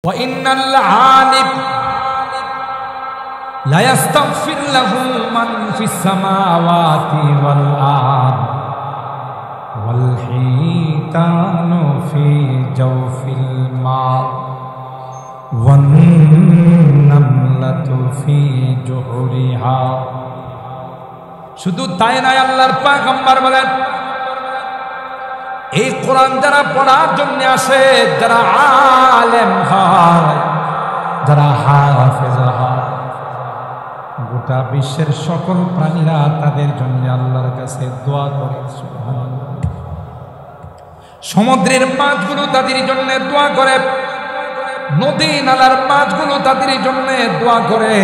وإن العالم لا يستغفر له من في السماوات والأرض والحيتان في جوف الماء والنملة في جحرها শুধু তাই নয়, আল্লাহর পয়গম্বর বলেন এই কোরআন যারা পড়ার জন্য আসে, যারা আলেম হয়, যারা হাফেজ হয়, গোটা বিশ্বের সকল প্রাণীরা তাদের জন্য আল্লাহর কাছে দোয়া করে। সুবহানাল্লাহ। সমুদ্রের মাছগুলো তাদের জন্য দোয়া করে, নদী নালার মাছগুলো তাদের জন্য দোয়া করে,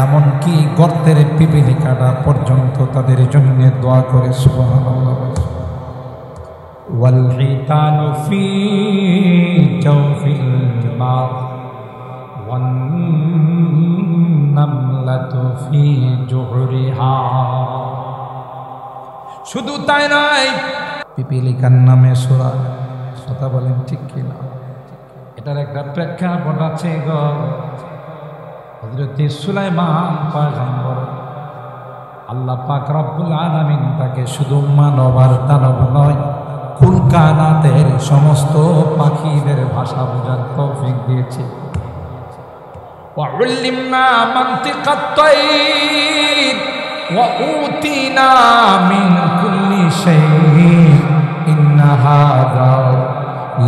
এমনকি গর্তের পিপীলিকাটা পর্যন্ত তাদের জন্য দোয়া করে। সুবহানাল্লাহ। والحيتان في جوف الماء والنملة في جحرها শুধু তাই নয়, পিপীলিকার নামে সূরা, কথা বলেন ঠিক কিনা? এটার একটা প্রেক্ষাপট আছে গো। হযরত সুলাইমান পয়গম্বর, আল্লাহ পাক রব্বুল আলামিন তাকে শুধু মানব আর দানব নয়, কুল কায়নাতের সমস্ত পাখিদের ভাষা বোঝার তৌফিক দিয়েছে। ওয়া উল্লিমনা মানতিকাত তাইর ওয়া উতিনা মিন কুল্লি শাইইন ইন্না হাযা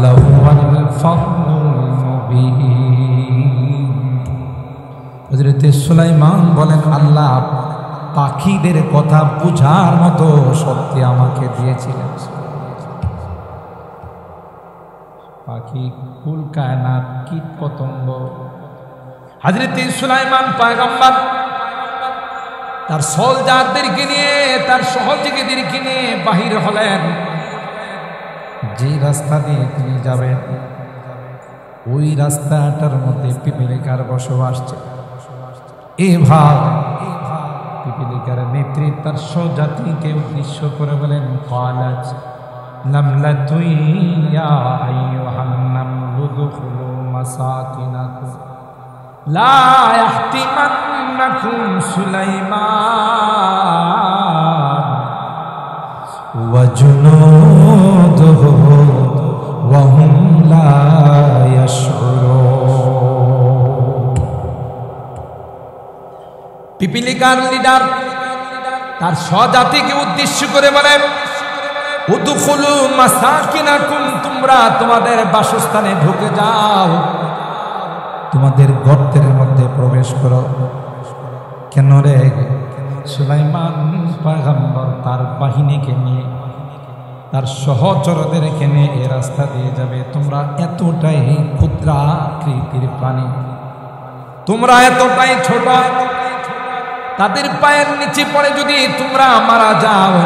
লাহুয়াল ফাদলুল মুবিন। হযরত সুলাইমান বলেন, আল্লাহ পাখিদের কথা বুঝার মতো শক্তি আমাকে দিয়েছিলেন। পাখি, কুল কায়নাত, কীট পতঙ্গ। হযরত সুলাইমান পয়গম্বর তার সোলজারদেরকে নিয়ে, তার সহযোগীদেরকে নিয়ে বাহির হলেন। যে রাস্তা দিয়ে তিনি যাবেন, ওই রাস্তাটার মধ্যে পিপীলিকার বসবাস ছিল। এভাবে পিপীলিকার নেত্রী তার স্বজাতিকে উদ্দেশ্য করে বলেন, ক্বালাত নামলাতুন ইয়া আইয়ুহান নামলু দুখুলু মাসাকিনাকুম লা ইয়াহতিমান্নাকুম সুলাইমান ওয়া জুনুদুহু ওয়া হুম লা ইয়াশউরুন। পিপীলিকার লিডার তার স্বজাতিকে উদ্দেশ্য করে বলে, উদখুলু মাসাকিনাকুম, তোমরা তোমাদের বাসস্থানে ঢুকে যাও, তোমাদের গর্তের মধ্যে প্রবেশ করো। কেন রে? সুলাইমান পয়গম্বর তার বাহিনীকে নিয়ে, তার সহচরদেরকে নিয়ে এই রাস্তা দিয়ে যাবে। তোমরা এতটাই ক্ষুদ্রাকৃতির প্রাণী, তোমরা এতটাই ছোট, তাদের পায়ের নিচে পড়ে যদি তোমরা মারা যাও,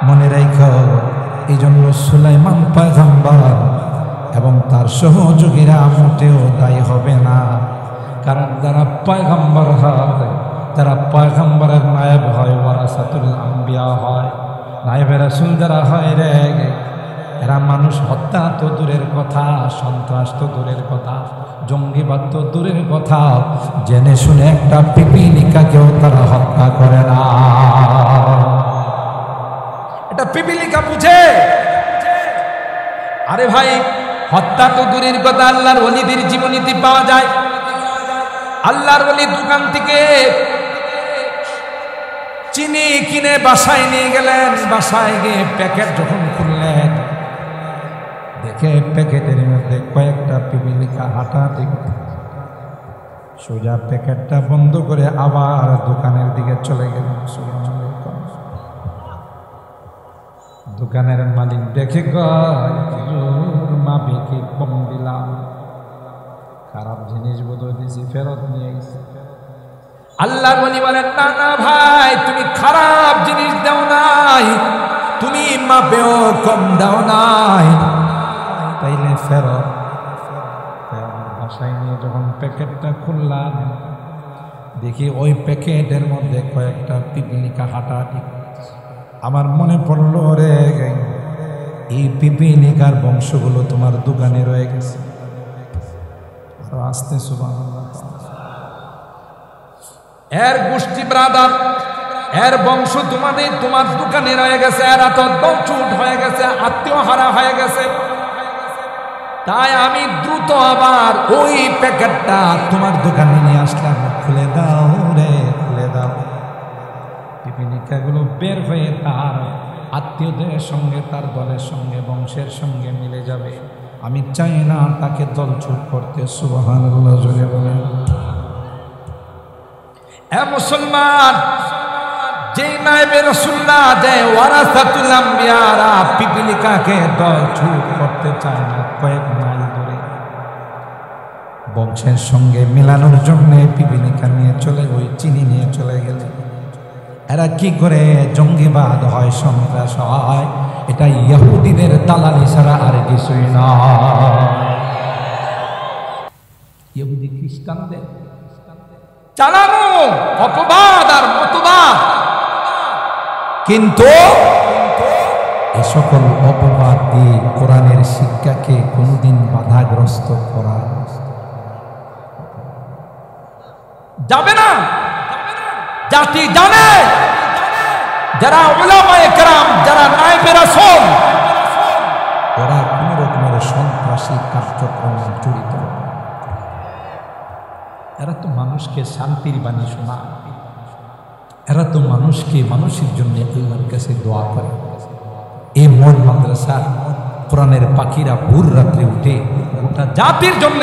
মনে রাখো, এই জন্য সুলাইমান পয়গম্বর এবং তার সহযোগীরা মোটেও দায়ী হবে না। কারণ যারা পয়গম্বর হয়, যারা পয়গম্বরের নায়েব হয়, ওয়ারাসাতুল আম্বিয়া হয়, নায়েবে রাসূল যারা হয় রে, এরা মানুষ হত্যা তো দূরের কথা, সন্ত্রাস তো দূরের কথা, জঙ্গিবাদ তো দূরের কথা, জেনে শুনে একটা পিপীলিকাকেও তারা হত্যা করে না। এটা পিপীলিকা বুঝে। আরে ভাই, হত্যা তো দূরের কথা, আল্লাহর ওলিদের জীবনীতে পাওয়া যায়। আল্লাহর ওলি দোকান থেকে চিনি কিনে বাসায় নিয়ে গেলেন। বাসায় গিয়ে প্যাকেট যখন খুললেন, দেখে প্যাকেটের মধ্যে কয়েকটা পিপীলিকা হাঁটাহাঁটি। সোজা প্যাকেটটা বন্ধ করে আবার দোকানের দিকে চলে গেলেন। দোকানের মালিক দেখে মাপে কি কম দিলাম, খারাপ জিনিস বোধহয় দিয়েছি, ফেরত নিয়ে গেছি। আল্লাহ বলি বলেন, না না ভাই, তুমি খারাপ জিনিস দাও নাই, তুমি মাপেও কম দাও নাই, তাইলে ফেরত। বাসায় নিয়ে যখন প্যাকেটটা খুললাম, দেখি ওই প্যাকেটের মধ্যে কয়েকটা পিপীলিকা হাঁটাহাঁটি। আমার মনে পড়লো রে, এই পিপিলিকার বংশগুলো তোমার দোকানে রয়ে গেছে। আরো আসতে সুবহানাল্লাহ। এর গোষ্ঠী ব্রাদার, এর বংশ তোমার দোকানে রয়ে গেছে, এরা তো দমচুট হয়ে গেছে, আত্মীয় হারা হয়ে গেছে। তাই আমি দ্রুত আবার ওই প্যাকেটটা তোমার দোকানে নিয়ে আসলাম। খুলে দাও রে, খুলে দাও। পিপিলিকাগুলো বের হয়ে তার আত্মীয়দের সঙ্গে, তার দলের সঙ্গে, বংশের সঙ্গে মিলে যাবে। আমি চাই না তাকে দলছুট করতে। সুবহানাল্লাহ জোরে বলেন। এ মুসলমান, যে নায়েবে রাসূলুল্লাহ দেয় ওয়ারাসাতুল আম্বিয়ারা পিপিলিকাকে দলছুট করতে চায় না। কয়েক মাইল দূরে বংশের সঙ্গে মেলানোর জন্য পিপিলিকা নিয়ে চলে, ওই চিনি নিয়ে চলে গেলে এরা কি করে জঙ্গিবাদ হয়, সন্ত্রাস হয়? এটা ইহুদিদের দালালি ছাড়া আর কিছুই না। ইহুদি খ্রিস্টানদের চালানো অপবাদ আর মতবাদ। কিন্তু এ সকল অপবাদ দিয়ে কোরআনের শিক্ষাকে কোনদিন বাধাগ্রস্ত করা যাবে না। জাতি জানে, যারা উলামায়ে কেরাম, যারা নায়েবে রাসূল, ওরা কোন রকমের সন্ত্রাসী কার্যক্রমে জড়িত। এরা তো মানুষকে শান্তির বাণী শোনায়, এরা তো মানুষকে মানুষের জন্য আল্লাহর কাছে দোয়া করে। এই মন মাদ্রাসা কোরআনের পাখিরা ভোর রাত্রে উঠে গোটা জাতির জন্য,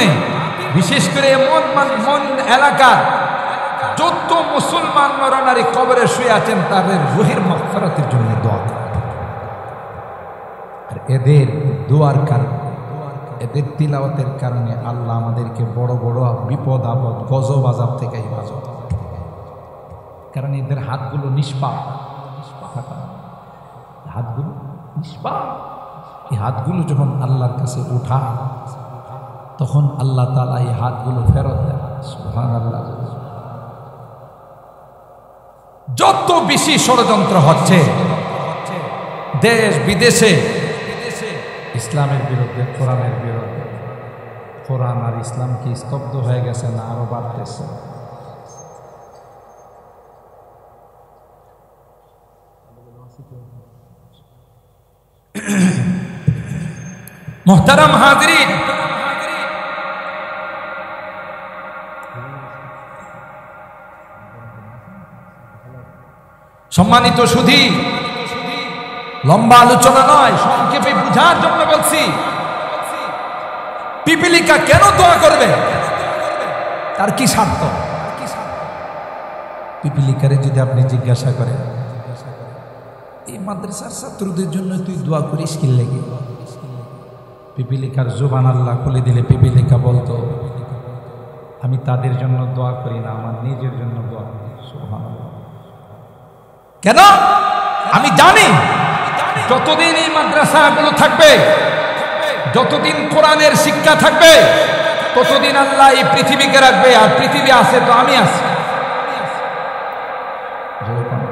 বিশেষ করে মন এলাকার যত মুসলমান নরনারী কবরে শুয়ে আছেন তাদের রুহের মাগফিরাতের জন্য দোয়া করে। আর এদের দোয়ার কারণে, এদের তিলাওয়াতের কারণে আল্লাহ আমাদেরকে বড় বড় বিপদ আপদ, গজব আযাব থেকে হেফাজত করে। কারণ এদের হাতগুলো নিষ্পাপ, হাতগুলো নিষ্পাপ। এই হাতগুলো যখন আল্লাহর কাছে উঠা, তখন আল্লাহ তাআলা এই হাতগুলো ফেরত দেন। সুবহানাল্লাহ। যত বেশি ষড়যন্ত্র হচ্ছে দেশ বিদেশে ইসলামের বিরুদ্ধে, কোরআনের বিরুদ্ধে, কোরআন আর ইসলাম কি স্তব্ধ হয়ে গেছে না আরো বাড়তেছে? মুহতারাম হাজিরিন, সম্মানিত সুধী, লম্বা আলোচনা নয়, সংক্ষেপে বুঝার জন্য বলছি। পিপিলিকা কেন দোয়া করবে? তার কি স্বার্থ? পিপিলিকারে যদি আপনি জিজ্ঞাসা করেন, এই মাদ্রাসার ছাত্রদের জন্য তুই দোয়া করিস কি লেগে? পিপিলিকার জবান আল্লাহ খুলে দিলে পিপিলিকা বলতো, আমি তাদের জন্য দোয়া করি না, আমার নিজের জন্য দোয়া করি। সুবহানাল্লাহ। কেন? আমি জানি যতদিন এই মাদ্রাসাগুলো থাকবে, যতদিন কোরআনের শিক্ষা থাকবে, ততদিন আল্লাহ এই পৃথিবীকে রাখবে। আর পৃথিবী আছে তো আমি আছি।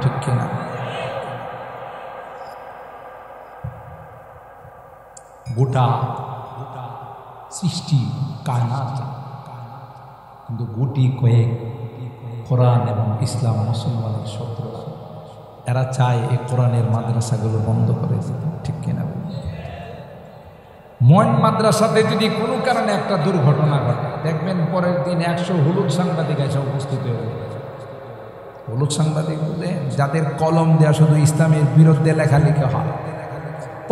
ঠিক কিনা? গোটা সৃষ্টি কায়নাত, কিন্তু গুটি কয়েক কোরআন এবং ইসলাম মুসলমানের শত্রুরা, এরা চায় এই কোরআনের মাদ্রাসাগুলো বন্ধ করে দিতে। ঠিক কিনা? মন মাদ্রাসাতে যদি কোনো কারণে একটা দুর্ঘটনা ঘটে, দেখবেন পরের দিন 100 হলুদ সাংবাদিক এসে উপস্থিত হয়ে গেল। হলুদ সাংবাদিক বলে যাদের কলম দেয়া শুধু ইসলামের বিরুদ্ধে লেখালেখি হয়,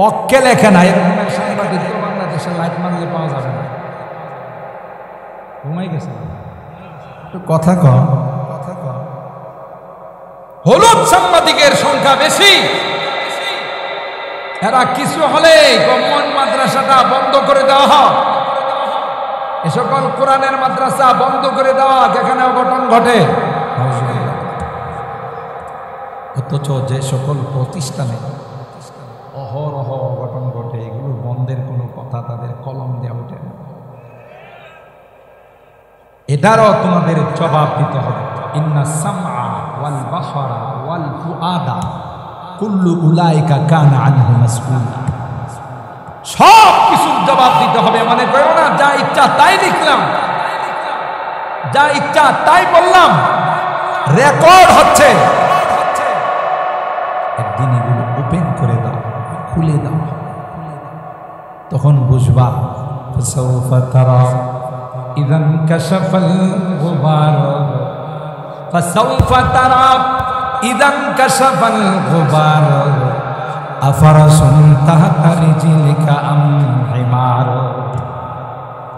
পক্ষে লেখে না, এরকমের সাংবাদিক তো বাংলাদেশে লাইট মারলে পাওয়া যাবে না। ঘুমাই গেছে কথা কম। হলুদ সাংবাদিকের সংখ্যা বেশি। এরা কিছু হলে মন মাদ্রাসাটা বন্ধ করে দেওয়া হয়, এ সকল কোরআনের মাদ্রাসা বন্ধ করে দেওয়া, যেখানে অঘটন ঘটে। অথচ যে সকল প্রতিষ্ঠানে অহরহ অঘটন ঘটে, এগুলো বন্ধের কোনো কথা তাদের কলম দেওয়া ওঠে না। এটারও তোমাদের জবাব দিতে হবে। ইন্না সামআ ওয়াল বাসারা ওয়াল ফুআদা কুল্লু উলাইকা কানা আনহু মাসউলা। সব কিছুর জবাব দিতে হবে। মনে করো না যা ইচ্ছা তাই লিখলাম, যা ইচ্ছা তাই বললাম, রেকর্ড হচ্ছে। একদিন এগুলো ওপেন করে দাও, খুলে দাও, তখন বুঝবা। ফাসাউফা তারা ইযান কাশাফাল গুবার, ফাসাউফা তারা ইযান কাশাফাল গুবার, আফারাসুন তাহতা রিজলিকা আম হিমার।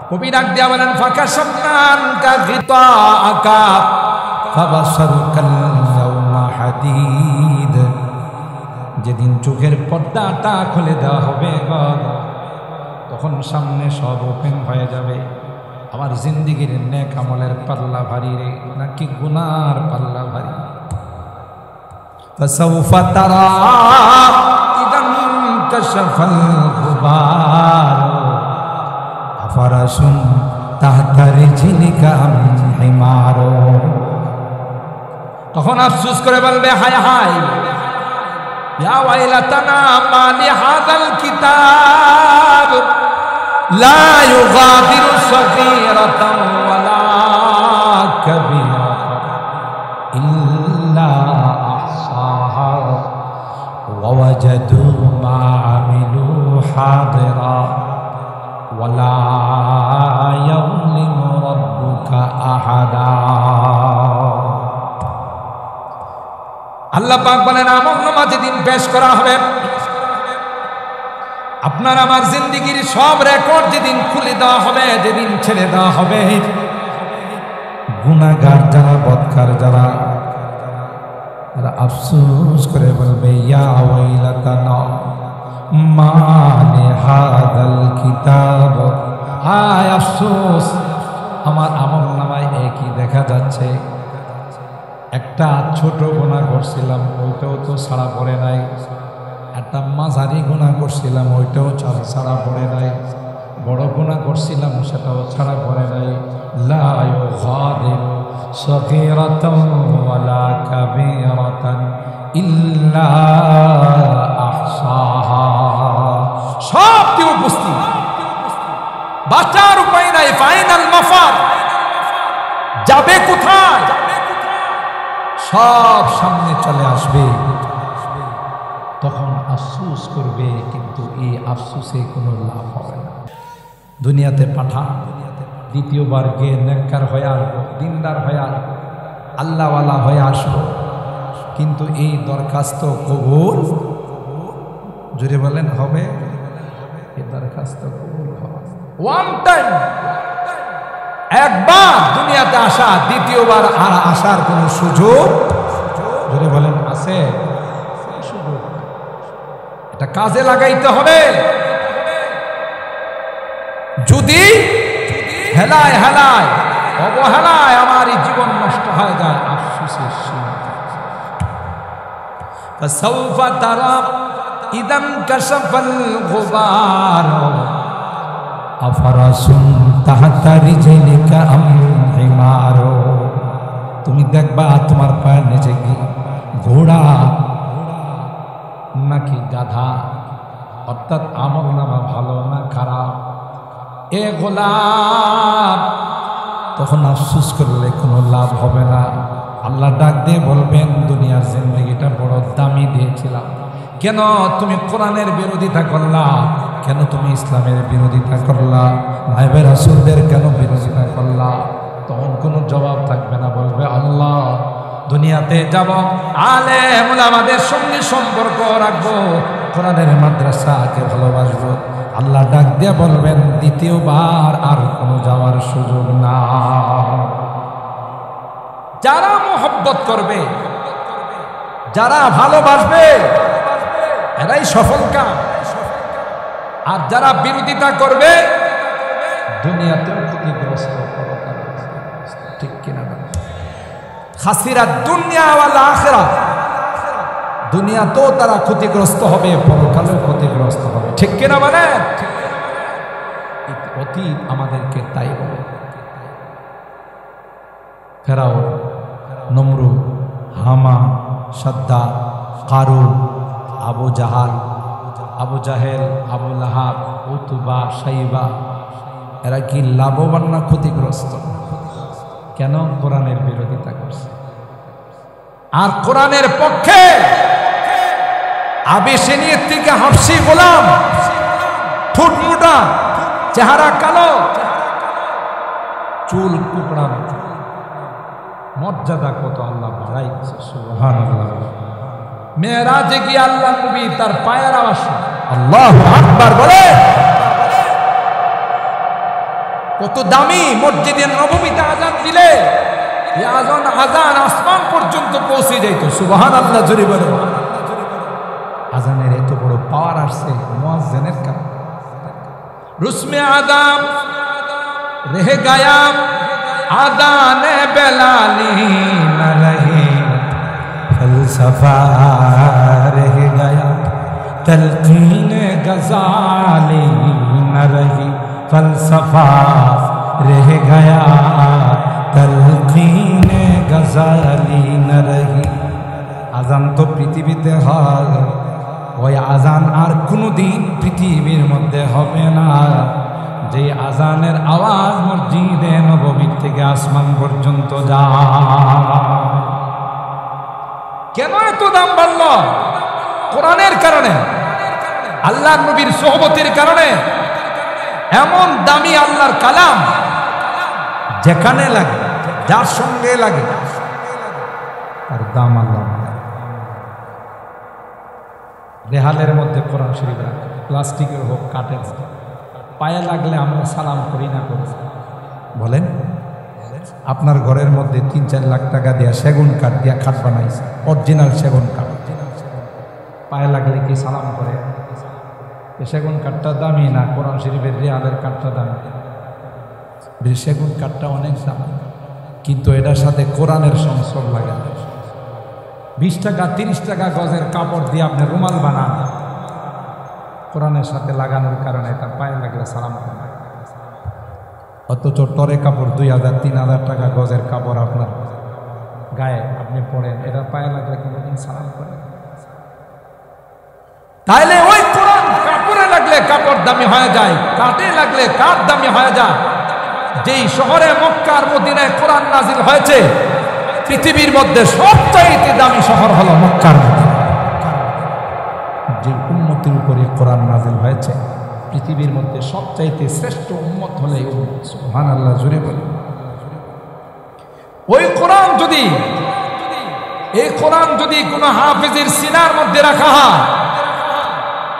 কবি ডাক দিয়া বলেন ফাকাশাফনা আনকা গিতাআকা ফাবাসারুকাল ইয়াওমা হাদীদ। যেদিন চোখের পর্দাটা খুলে দেওয়া হবে তখন সামনে সব ওপেন হয়ে যাবে। আমার জিন্দিগির নেক আমলের পাল্লা ভারী রে নাকি গুনার পাল্লা ভারী। ফাসাউফা তারা ইযান কাশাফাল গুবার, আফারাসুন তাহতা রিজলিকা আম হিমার। তখন আফসোস করে বলবে হায় হায়, ইয়া ওয়াইলাতানা মা লিহাযাল কিতাব লা ইউগাদিরু সগীরাতান ওয়ালা কাবীরাতান ইল্লা আহসাহা ওয়া ওয়াজাদু মা আমিলু হাদিরা ওয়ালা ইয়াযলিমু রাব্বুকা আহাদা। আল্লাহ পাক বলেন আমলনামা যেদিন পেশ করা হবে, আপনার আমার জিন্দেগির সব রেকর্ড যেদিন খুলে দেওয়া হবে, যেদিন ছেড়ে দেওয়া হবে, গুনাহগার যারা, বদকার যারা, তারা আফসোস করে বলবে ইয়া ওয়াইলাতানা মা লিহাযাল কিতাব। হায় আফসোস, আমার আমলনামায় একই দেখা যাচ্ছে। একটা ছোট গুনাহ করছিলাম, ওইটাও তো ছাড়া পড়ে নাই। একটা মাঝারি গুনাহ করছিলাম, ওইটাও ছাড়া পড়ে নাই। বড় গুনাহ করছিলাম, সেটাও ছাড়া পড়ে নাই। লা ইউগাদিরু সগীরাতান ওয়ালা কাবীরাতান ইল্লা আহসাহা। সব দিয়ে উপস্থিত, বাঁচার উপায় নাই। ফাইনাল মাফার, যাবে কোথায়? সব সামনে চলে আসবে। তখন আফসোস করবে, কিন্তু এই আফসোসে কোনো লাভ হবে না। দুনিয়াতে পাঠা, দ্বিতীয়বার গিয়ে নেককার হয়ে আসবো, দিনদার হয়ে আসবো, আল্লাহওয়ালা হয়ে আসবো, কিন্তু এই দরখাস্ত কবুল, জোরে বলেন হবে? এই দরখাস্ত কবুল হবে ওয়ান টাইম, একবার দুনিয়াতে আসা, দ্বিতীয়বার আর আসার কোন সুযোগ, জোরে বলেন আছে? সুযোগ। এটা কাজে লাগাইতে হবে। যদি হেলায় হেলায় অবহেলায় আমার এই জীবন নষ্ট হয়ে যায়, আফসোসের সীমা। ফাসাউফা তারা ইযান কাশাফাল গুবার, আফারাসুন তাহতা রিজলিকা আম হিমার। তুমি দেখবা তোমার পায়ের নিচে কি ঘোড়া নাকি গাধা, অর্থাৎ আমলনামা ভালো না খারাপ। এ গোলাম, তখন আফসোস করলে কোনো লাভ হবে না। আল্লাহ ডাক দিয়ে বলবেন দুনিয়ার জিন্দগিটা বড় দামি দিয়েছিলাম, কেন তুমি কোরআনের বিরোধিতা করলা? কেন তুমি ইসলামের বিরোধিতা করলা? ভাইবে রাসূলদের কেন বিরোধিতা করলা? তখন কোনো জবাব থাকবে না। বলবে আল্লাহ, দুনিয়াতে যাব, আলেম ওলামাদের সঙ্গে সম্পর্ক রাখবো, কোরআনের মাদ্রাসাকে ভালোবাসবো। আল্লাহ ডাক দিয়ে বলবেন দ্বিতীয়বার আর কোনো যাওয়ার সুযোগ না। যারা মোহব্বত করবে, যারা ভালোবাসবে, এরাই সফল কাম। আর যারা বিরোধিতা করবে, দুনিয়াতেও ক্ষতিগ্রস্ত, ঠিক কিনা? খাসিরা দুনিয়া ওয়াল আখিরা, দুনিয়াতেও তারা ক্ষতিগ্রস্ত হবে, পরকালেও ক্ষতিগ্রস্ত হবে, ঠিক কিনা? মানে অতীত আমাদেরকে তাই বলে। ফেরাউন, নমরুদ, হামান, সাদ্দাত, কারুন, আবু জাহাল, আবু জাহেল, আবু লাহাব, উতবা সাইবা এরা কি লাভবান না ক্ষতিগ্রস্ত? কেন? কোরআনের বিরোধিতা করছে। আর কোরআনের পক্ষে আবিসিনিয়ার থেকে হাফসি গোলাম, ঠোঁট মোটা, চেহারা কালো, চুল কুকড়ানো, মর্যাদা কত আল্লাহ বাড়াই দিয়েছে। সুবহানাল্লাহ। মেরাজে গিয়ে আল্লাহ নবী তার পায়ের আওয়াজ আল্লাহু আকবার বলে। কত দামি মসজিদে নববীতে আযান দিলে এই আযান আসমান পর্যন্ত পৌঁছে যাইত। সুবহানাল্লাহ জোরে বলে। আযানের এত বড় পাওয়ার আসছে মুয়াজ্জিনের কারণে। রুসমে আযান রহ গায়া আযানে বেলালি না রহে ফলসফা রহ গায়া তলকিন গজালি না রহি ফলসফা রহ গায়া তলকিন গজালি না রহি। আযান তো পৃথিবীতে হয়, ওই আযান আর কোনোদিন পৃথিবীর মধ্যে হবে না যে আযানের আওয়াজ মসজিদে নববী থেকে আসমান পর্যন্ত যায়। কেন এত দাম বাড়ল? কোরআনের কারণে, আল্লাহর নবীর সোহবতের কারণে। এমন দামি আল্লাহর কালাম যেখানে লাগে, যার সঙ্গে লাগে, তার দাম আল্লাহ। রেহালের মধ্যে কোরআন শরীফ রাখে, প্লাস্টিকের হোক কাঠের হোক, পায়ে লাগলে আমরা সালাম করি না করি? বলেন, আপনার ঘরের মধ্যে ৩-৪ লাখ টাকা দিয়া সেগুন কাঠ দিয়া খাট বানাইছে, অরিজিনাল সেগুন কাঠ, পায়ে লাগলে কি সালাম করে? সেগুন কাঠটা দামি না, কোরআন শরীফের রেহালের কাঠটা দামি। সেগুন কাঠটা অনেক দামি, কিন্তু এটার সাথে কোরআনের সংস্রব লাগে। 20 টাকা 30 টাকা গজের কাপড় দিয়ে আপনি রুমাল বানান, কোরআনের সাথে লাগানোর কারণে তার পায়ে লাগলে সালাম করেন। অথচ টরে কাপড় 2000-3000 টাকা গজের কাপড় আপনার গায়ে আপনি পরেন, এটা পায়ে লাগলে কোনোদিন সালাম করেন? তাইলে ওই কোরআন কাপড়ে লাগলে কাপড় দামি হয়ে যায়, কাঠে লাগলে কাঠ দামি হয়ে যায়। যেই শহরে মক্কার মদিনায় কোরআন নাজিল হয়েছে, পৃথিবীর মধ্যে সবচাইতে দামি শহর হলো মক্কার মদিনা। যে উম্মতের উপরে কোরআন নাজিল হয়েছে, পৃথিবীর মধ্যে সবচাইতে শ্রেষ্ঠ উম্মত হলো এই উম্মত। সুবহানাল্লাহ জোরে বলে। ওই কোরআন যদি, এই কোরআন যদি কোনো হাফেজের সিনার মধ্যে রাখা হয়,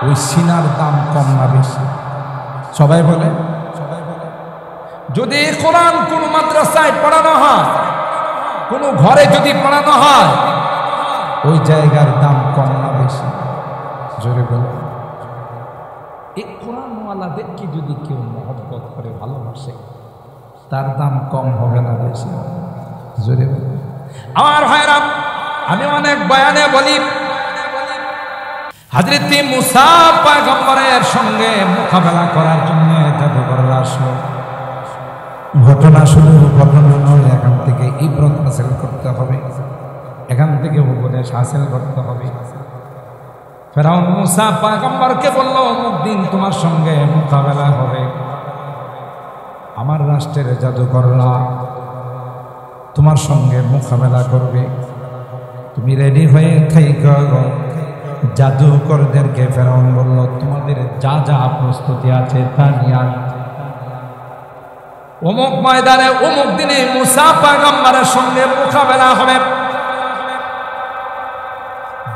ওই সিনার দাম কম না বেশি? সবাই বলে। যদি এই কোরআন কোনো মাদ্রাসায় পড়ানো হয়, কোনো ঘরে যদি পড়ানো হয়, ওই জায়গার দাম কম না বেশি? জোরে বলে। এই কোরআনওয়ালাদেরকে যদি কেউ মহব্বত করে ভালোবাসে, তার দাম কম হবে না বেশি? জোরে বলে। আমার ভাইরা, আমি অনেক বয়ানে বলি, হযরত মুসা পয়গম্বরের সঙ্গে মোকাবেলা করার জন্য জাদুকররা আসলো। ঘটনা শুরু, ঘটনা নয়, এখান থেকে ইবরত হাসিল করতে হবে, এখান থেকে উপদেশ হাসিল করতে হবে। ফেরাউন মুসা পয়গম্বরকে বলল, অমুক দিন তোমার সঙ্গে মোকাবেলা হবে, আমার রাষ্ট্রের জাদুকররা তোমার সঙ্গে মোকাবেলা করবে, তুমি রেডি হয়ে থাকো। জাদুকরদেরকে ফেরাউন বলল, তোমাদের যা যা প্রস্তুতি আছে তা নিয়ে অমুক ময়দানে অমুক দিনে মুসা পয়গম্বরের সঙ্গে মোকাবেলা হবে।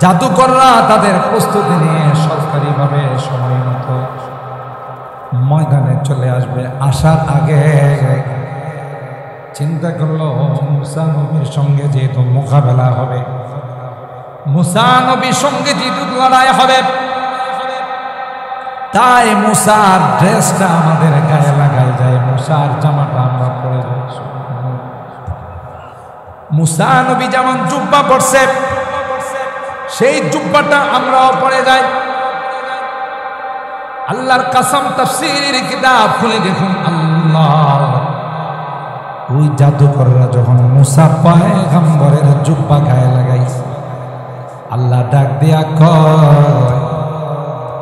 জাদুকররা তাদের প্রস্তুতি নিয়ে সরকারিভাবে সময় মতো ময়দানে চলে আসবে। আসার আগে চিন্তা করলো, মুসা নবীর সঙ্গে যেহেতু মোকাবেলা হবে, মুসা নবীর সঙ্গে যেহেতু লড়াই হবে, তাই মুসার ড্রেসটা আমাদের গায়ে লাগাই যায়, মুসার জামাটা আমরা পরে যাই। মুসা নবী যেমন জুব্বা পরছে, সেই জুব্বাটা আমরাও পরে যাই। আল্লাহর কসম, তাফসীরের কিতাব খুলে দেখুন, আল্লাহ ওই জাদুকররা যখন মুসা পয়গম্বরের জুব্বা গায়ে লাগাইছে, আল্লাহ ডাক দিয়া কয়,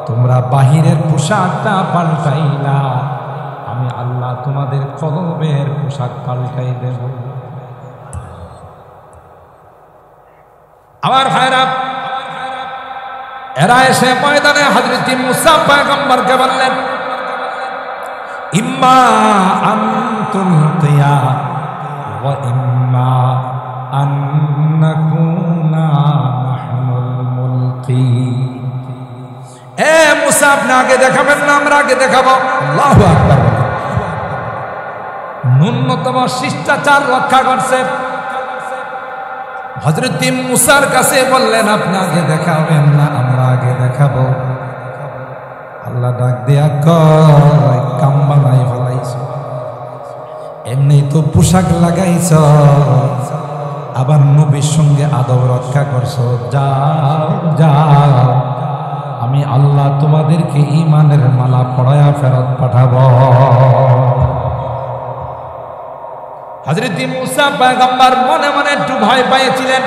তোমরা বাহিরের পোশাকটা পাল্টাইলা, আমি আল্লাহ তোমাদের কলবের পোশাক পাল্টাই দেব। আমার ভাইরা, এরা এসে ময়দানে হযরত মুসা পয়গম্বরকে বললেন, ইম্মা আন তুলকিয়া ওয়া ইম্মা আন নাকুনা নাহনুল মুলকি। এ মুসা, আপনি আগে দেখাবেন না আমরা আগে দেখাবো? আল্লাহু আকবার। ন্যূনতম শিষ্টাচার রক্ষা করছে। হযরত মুসার কাছে বললেন, আপনি আগে দেখাবেন না আমরা আগে দেখাবো? আল্লাহ ডাক দিয়া কয়, কাম বানাই ফেলাইছ, এমনি তো পোশাক লাগাইছ, আবার নবীর সঙ্গে আদব রক্ষা করছো, যাও যাও, আমি আল্লাহ তোমাদেরকে ঈমানের মালা পরায়া ফেরত পাঠাবো। হযরত মুসা পয়গম্বর মনে মনে একটু ভয় পেয়েছিলেন।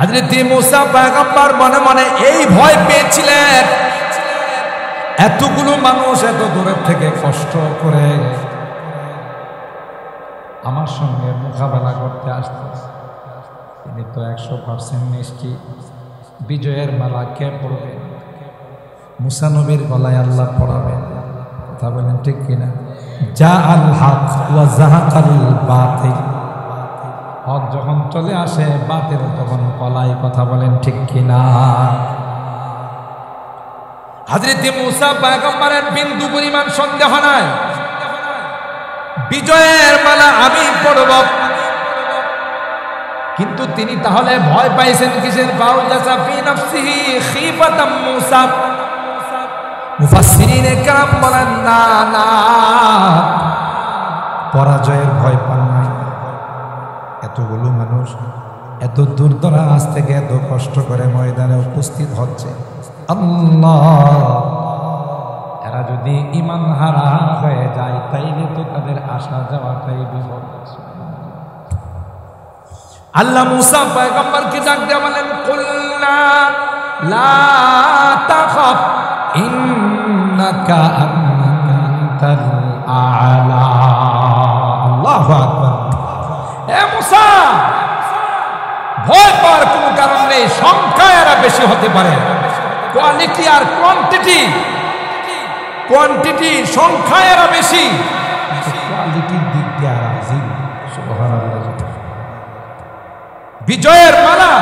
হযরত মুসা পয়গম্বর মনে মনে এই ভয় পেয়েছিলেন, এতগুলো মানুষ এত দূরের থেকে কষ্ট করে আমার সঙ্গে মোকাবেলা করতে আসতেছে, তিনি তো 100% নিশ্চিত বিজয়ের মালা কে পড়বে? মুসা নবীর গলায় আল্লাহ পড়াবেন। কথা বলেন ঠিক কিনা? যা আল হক ওয়া যাহাকাল বাতিল, হক যখন চলে আসে বাতিল তখন পলায়। কথা বলেন ঠিক কিনা? হযরত মুসা পয়গম্বরের বিন্দু পরিমাণ সন্দেহ নাই, বিজয়ের মালা আমি পড়ব। কিন্তু তিনি তাহলে ভয় পাইছেন কিসের? ফাওজাসা ফি নাফসিহি খিফাতাম মুসা। মুফাসসিরিনে কেরাম বলেন, না না, পরাজয়ের ভয় পান নাই। এতগুলো মানুষ এত দূর দরাজ থেকে এত কষ্ট করে ময়দানে উপস্থিত হচ্ছে, আল্লাহ, এরা যদি ঈমান হারা হয়ে যায় তাইলে তো তাদের আসা যাওয়াটাই বিপদ। আল্লাহ মুসা পয়গম্বরকে ডাক দিয়ে বলেন, কুল্লা লা তাখাফ ইন্নাকা আনতাল আ'লা। আল্লাহু আকবার। এ মুসা, ভয় পাওয়ার কোনো কারণ নেই, সংখ্যায় এরা বেশি হতে পারে, কোয়ালিটি আর কোয়ান্টিটি সংখ্যায় এরা বেশি, কোয়ালিটির দিক দিয়ে আর আজিম। সুবহানাল্লাহ। বিজয়ের মালা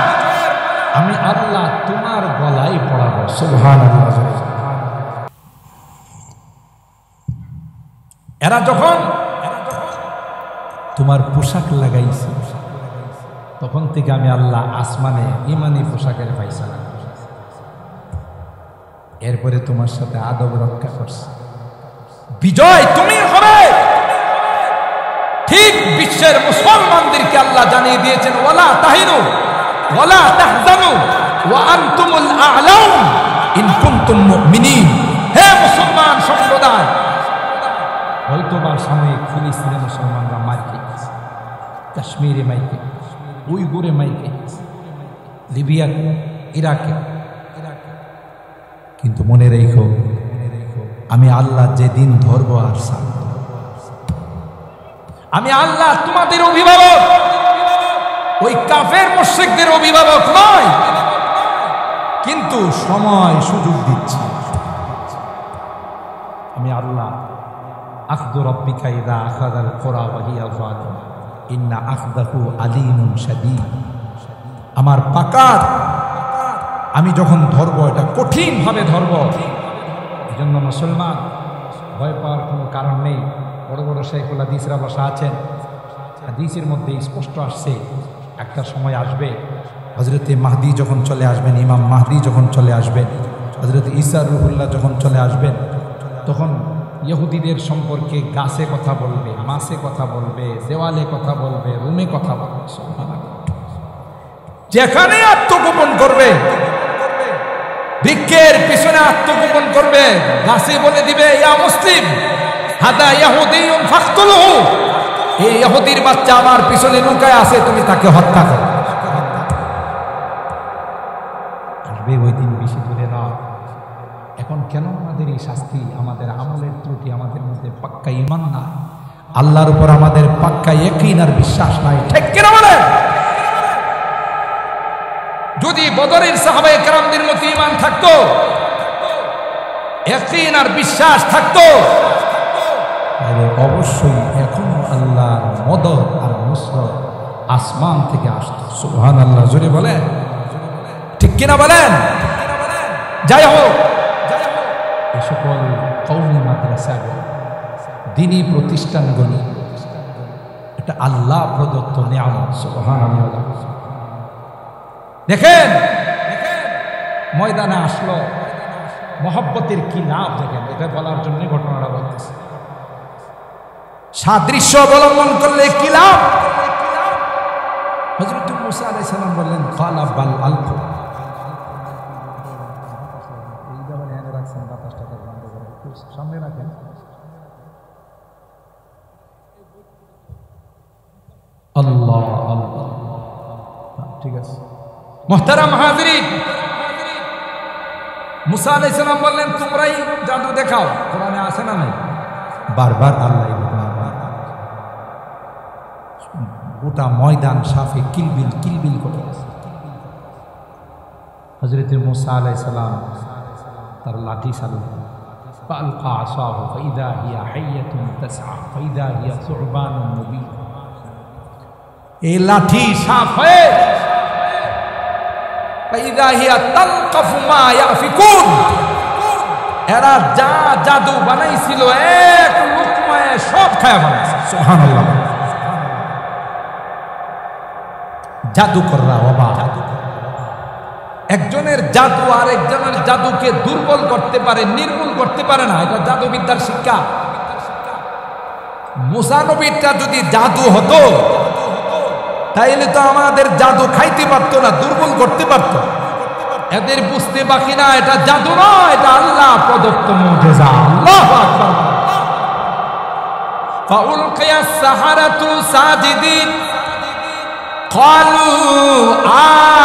আমি আল্লাহ তোমার গলায় পড়াবো। সুবহানাল্লাহ। এরা যখন তোমার পোশাক লাগাইছে তখন থেকে আমি আল্লাহ আসমানে ইমানি পোশাকের ফায়সালা করছি, এরপরে তোমার সাথে আদব রক্ষা করছে। বিজয় তুমি হবে। ঠিক বিশ্বের মুসলমানদেরকে আল্লাহ জানিয়ে দিয়েছেন, ওয়ালা তাহিনু ওয়ালা তাহজানু ওয়া আনতুমুল আ'লাউন ইন কুনতুম মুমিনিন। হে মুসলমান সম্প্রদায়, হয়তোবা সাময়িক ফিলিস্তিনের মুসলমানরা মার খেয়েছে, কাশ্মীরে মার খেয়েছে, উইগুরে মার খেয়েছে, লিবিয়া, ইরাকে, কিন্তু মনে রেখো আমি আল্লাহ যেদিন ধরব আর ছাড়ব, আমি আল্লাহ তোমাদের অভিভাবক, ওই কাফের মুশরিকদের অভিভাবক নয়, কিন্তু সময় সুযোগ দিচ্ছি। আমি আল্লাহ আখযু রাব্বিকা ইযা আখাযাল কুরা ওয়া হিয়া যালিমা ইন্না আখযাহু আলীমুন শাদীদ। আমার পাকার আমি যখন ধরব এটা কঠিন ভাবে ধরব। এজন্য মুসলমান, ভয় পাওয়ার কোনো কারণ নেই। বড় বড় শাইখুল হাদিসরা বসা আছেন, হাদিসের মধ্যে স্পষ্ট আসছে একটা সময় আসবে, হযরতে মাহদী যখন চলে আসবেন, ইমাম মাহদী যখন চলে আসবেন, হযরত ঈসা রুহুল্লাহ যখন চলে আসবেন, তখন ইহুদিদের সম্পর্কে গাছে কথা বলবে, মাছে কথা বলবে, দেওয়ালে কথা বলবে, রুমে কথা বলবে। যেখানে আত্মগোপন করবে, বৃক্ষের পিছনে আত্মগোপন করবে, গাছে বলে দিবে, ইয়া মুসলিম হাদা ইহুদিয়ুন ফাকতুলহু, এই ইহুদির বাচ্চা আমার পিছনে লুকায় আছে, তুমি তাকে হত্যা করো। আসবে ওই দিন, বেশি দূরে না। এখন এই শাস্তি, আমাদের আমলের ত্রুটি, আমাদের মধ্যে পাক্কা ঈমান নাই, আল্লাহর উপর আমাদের পাক্কা ইয়াকিন আর বিশ্বাস নাই। ঠিক কিনা বলেন? যদি বদরের সাহাবায়ে কেরামদের মতো ঈমান থাকতো, ইয়াকিন আর বিশ্বাস থাকতো, তাহলে অবশ্যই এখন আল্লাহর মদদ আর নুসরত আসমান থেকে আসতো। সুবহানাল্লাহ, জোরে বলেন, ঠিক কিনা বলেন? যাই হোক, এই সকল কওমি মাদ্রাসাগুলো, দ্বীনি প্রতিষ্ঠানগুলো এটা আল্লাহ প্রদত্ত নিয়ামত। সুবহানাল্লাহ। দেখেন ময়দানে আসলো, মহব্বতের কি লাভ দেখেন, এটা বলার জন্য ঘটনাটা বলতেছে। সাদৃশ্য অবলম্বন করলে কি লাভ? হযরত মুসা আলাইহিস সালাম বললেন ক্বালা বাল আলকু, সামনে রাখেন। আল্লাহ আল্লাহ, ঠিক আছে। মুহতারাম হাজিরিন, মুসা আলাইহিস সালাম বললেন তোমরাই জাদু দেখাও। কোরআনে আছে না নাই? বারবার আল্লাহ গোটা ময়দান সাফে কিলবিল কিলবিল করে আছে। হযরত মুসা আলাইহিস সালাম তার লাঠি চালালেন, ফালকা আসাহু ফাইদা হিয়া হাইয়াতুন তাসআ ফাইদা হিয়া সুবহানুন মুবিন। এই লাঠি সাফ হয়ে ফাইদা হিয়া তালকাফু মা ইয়াফিকুন, এরা যা জাদু বানাইছিল এক লুকমায় সব খায়া বানাইছে। সুবহানাল্লাহ। জাদুকররা অবাক, একজনের জাদু আর একজনের জাদুকে দুর্বল করতে পারে, নির্মূল করতে পারে না। এটা জাদুবিদ্যার শিক্ষা। মুসা নবীরটা যদি জাদু হতো তাইলে তো আমাদের জাদু খাইতে পারতো না, দুর্বল করতে পারতো। এদের বুঝতে বাকি না এটা জাদু নয়, এটা আল্লাহ প্রদত্ত মুজিজা। আল্লাহু আকবার। ফাউলকিয়াস সাহারাতু সাজিদিন قالوا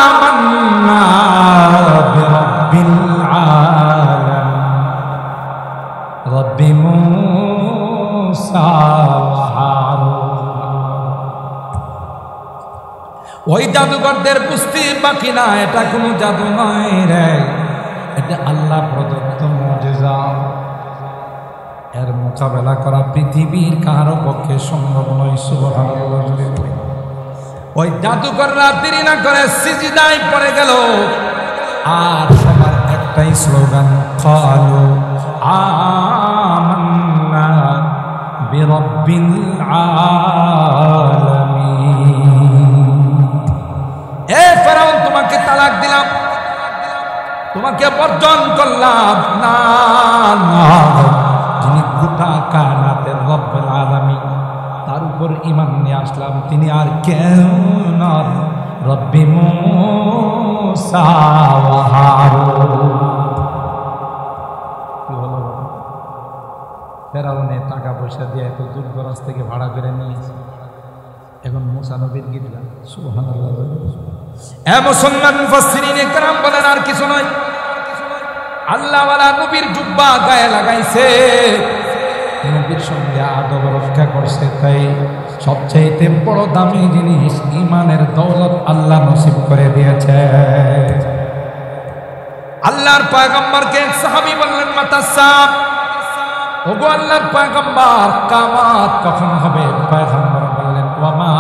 آمنا برب العالمين رب موسى وهارون। ওই জাদুকরদের বুঝতে বাকি না এটা কোনো জাদু নয় রে, এটা আল্লাহ প্রদত্ত মুজিজা। এর মোকাবেলা করা পৃথিবীর কারো পক্ষে সম্ভব নয়। সুবহানাল্লাহ। ওই জাদুকররা দেরি না করে সিজদায় পড়ে গেল, আর সবার একটাই স্লোগান, ক্বালু আমান্না বিরাব্বিল আলামিন। এ ফেরাউন, তোমাকে তালাক দিলাম, তোমাকে বর্জন করলাম না, যিনি গোটা কায়নাতের রব্বুল আলামিন তার উপর ঈমান নিয়ে আসলাম, তিনি আর কেউ নন, রব্বি মুসা ওয়া হারুন। কি হলো? ফেরাউনে টাকা পয়সা দিয়ে এত দূর দরাজ থেকে ভাড়া করে নিয়েছে, এখন মুসা নবীর গীত গান। সুবহানাল্লাহ। এ মুসলমান মুফাসসিরিনে কেরাম বলেন আর কিছু নয়, আল্লাহ ওয়ালা নবীর জুব্বা গায়ে লাগাইছে, নবীর সঙ্গে আদব রক্ষা করছে, তাই সবচাইতে বড় দামি জিনিস ঈমানের দৌলত আল্লাহ নসিব করে দিয়েছে। আল্লাহর পয়গম্বরকে এক সাহাবী বললেন মাতাসাব, ওগো আল্লাহর পয়গম্বর কিয়ামত কখন হবে? পয়গম্বর বললেন ওয়া মা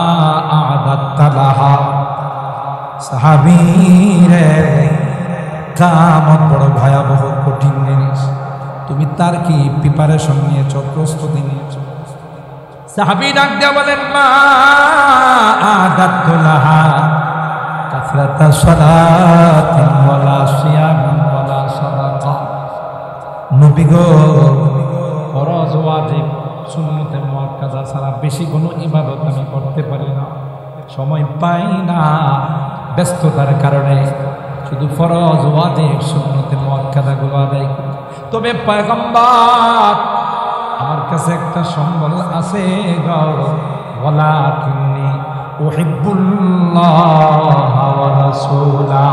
আ'দাত্তা লাহা। সাহাবী রে, কিয়ামত বড় ভয়াবহ কঠিন জিনিস, তুমি তার কি প্রিপারেশন নিয়েছো, প্রস্তুতি নিয়েছো? সাহাবী ডাক দিয়া বলেন মা আ'দাত্তু লাহা কাসরাতা সালাতিন ওয়ালা সিয়ামিন ওয়ালা সাদাকা। নবী গো, ফরজ ওয়াজিব সুন্নতে মুআক্কাদা ছাড়া বেশি কোনো ইবাদত আমি করতে পারি না, সময় পাই না, ব্যস্ততার কারণে শুধু ফরজ ওয়াজিব সুন্নতে মুআক্কাদাগুলো আদায় করি। তবে পয়গম্বর, আমার কাছে একটা সম্বল আছে গো, ওয়ালাকিন্নী উহিব্বুল্লাহ ওয়া রাসূলা।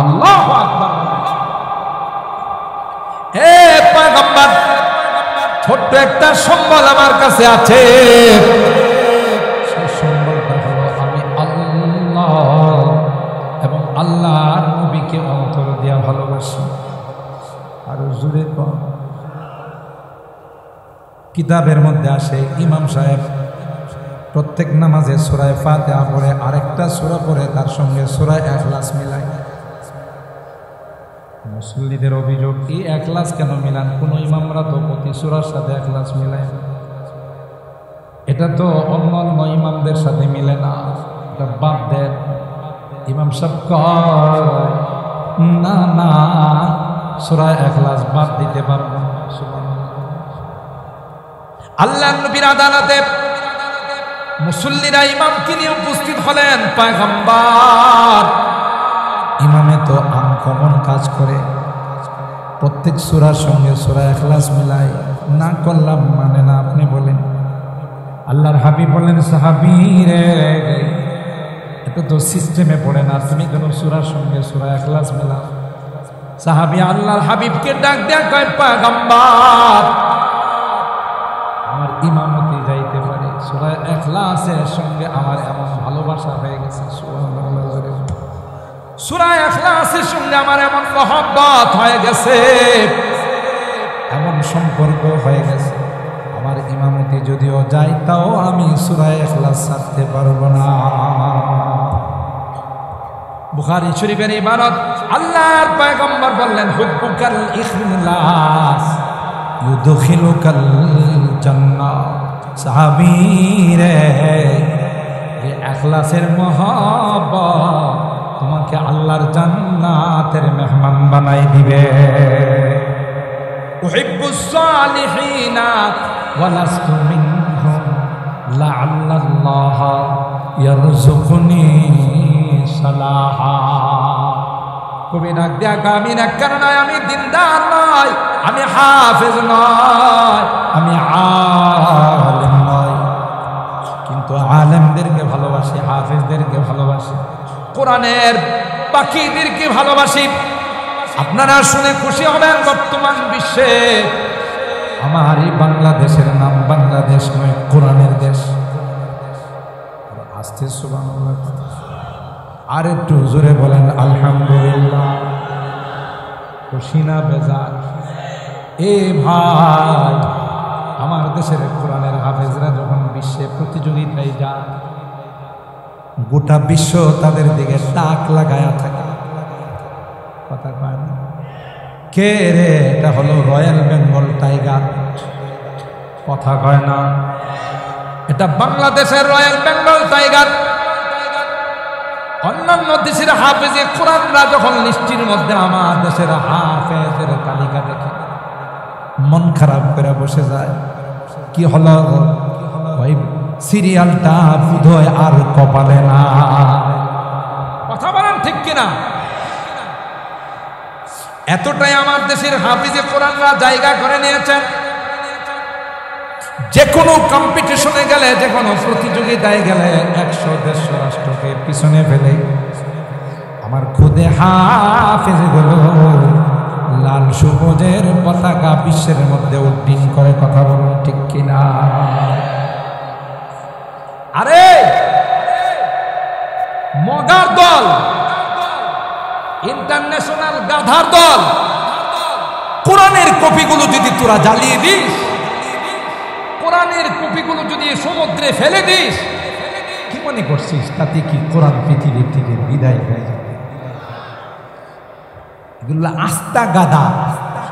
আল্লাহু আকবার। হে পয়গম্বর, ছোট্ট একটা সম্বল আমার কাছে আছে, সেই সম্বলটা হলো আমি আল্লাহ এবং আল্লাহর নবীকে অন্তর দিয়া ভালোবাসি। আর জুড়ে কম কিতাবের মধ্যে আসে ইমাম সাহেব প্রত্যেক নামাজে সূরা ফাতিহা পড়ে আরেকটা সূরা পড়ে তার সঙ্গে সূরা ইখলাস মিলায়। মুসল্লিদের অভিযোগ, এই ইখলাস কেন মিলান? কোন ইমামরা তো প্রতি সূরার সাথে ইখলাস মিলায়, এটা তো অন্যান্য ইমামদের সাথে মিলে না, এটা বাদ দেন। ইমাম সাহেব কয় না না, সূরা ইখলাস বাদ দিতে পারবো না। আল্লাহর নবীর আদালতে মুসল্লিরা ইমামকে নিয়ে উপস্থিত হলেন। পয়গম্বর ইমামে তো আনকমন কাজ করে, প্রত্যেক সূরার সঙ্গে সূরা ইখলাস মিলায়, না করলাম মানে না। আপনি বলেন, আল্লাহর হাবিব বলেন, সাহাবী রে এটা তো সিস্টেমে পড়ে না, তুমি কেন সূরার সঙ্গে সূরা ইখলাস মিলাও? সাহাবী আল্লাহর হাবিবকে ডাক দেয়া কয়, পয়গম্বর আমার ইমামতি যাইতে পারে, সূরা ইখলাসের সঙ্গে আমার এমন ভালোবাসা হয়ে গেছে, সুবহানাল্লাহ, সূরা ইখলাসের সঙ্গে আমার এমন মহব্বত হয়ে গেছে, এমন সম্পর্ক হয়ে গেছে, আমার ইমামতি যদিও যাই তাও আমি সূরা ইখলাস ছাড়তে পারবো না। বুখারী শরীফের ইবারত, আল্লাহর পয়গম্বর বললেন, হুব্বুকাল ইখলাস ইউদখিলুকাল জান্নাহ। সাহাবী রে, এই ইখলাসের মহব্বত তোমাকে আল্লাহর জান্নাতের মেহমান বানাই দিবে। উহিব্বুস সালিহিনা ওয়া লাস্তু মিনহুম লাআল্লাল্লাহ ইয়ারযুকুনি সালাহা। কবি ডাক দেয়া, আমি নেককার নয়, আমি দিনদার নয়, আমি হাফেজ নয়, আমি আলেম নয়, কিন্তু আলেমদেরকে ভালোবাসি, হাফেজদেরকে ভালোবাসি, কোরআনের পাখিদেরকে ভালোবাসি। আপনারা শুনে খুশি হবেন, বর্তমান বিশ্বে আমার এই বাংলাদেশের নাম বাংলাদেশ নয়, কোরআনের দেশ। আস্তে সুবহানাল্লাহ, আর একটু জোরে বলেন আলহামদুলিল্লাহ। খুশি না বেজার? এ ভাই, আমার দেশের কোরআনের হাফেজরা যখন বিশ্বে প্রতিযোগিতায় যায়, গোটা বিশ্ব তাদের দিকে তাক লাগায়া থাকে। কথা কয় না, কে রে? এটা হলো রয়্যাল বেঙ্গল টাইগার। কথা কয় না, এটা বাংলাদেশের রয়্যাল বেঙ্গল টাইগার। অন্যান্য দেশের হাফেজে কোরআনরা যখন লিস্টির মধ্যে আমার দেশের হাফেজের তালিকা দেখে মন খারাপ করে বসে যায়। কি হলো? ওই সিরিয়ালটা বোধহয় আর কপালে না। কথা বলেন ঠিক কিনা? এতটাই আমার দেশের হাফেজে কোরআনরা জায়গা করে নিয়েছেন, যে কোনো কম্পিটিশনে গেলে, যে কোনো প্রতিযোগিতায় গেলে 100-150 রাষ্ট্রকে পিছনে ফেলে আমার খুদে হাফেজগুলো লাল সবুজের পতাকা বিশ্বের মধ্যে উড্ডীন করে। কথা বলুন ঠিক কিনা? আরে মগার দল, ইন্টারন্যাশনাল গাধার দল, কোরআনের কপিগুলো যদি তোরা জ্বালিয়ে দিস, কোরআনের কপিগুলো যদি সমুদ্রে ফেলে দিস, কি মনে করছিস তাতে কি কোরআন পৃথিবীর থেকে বিদায় হয়ে যাবে? এগুলো আস্তা গাধা।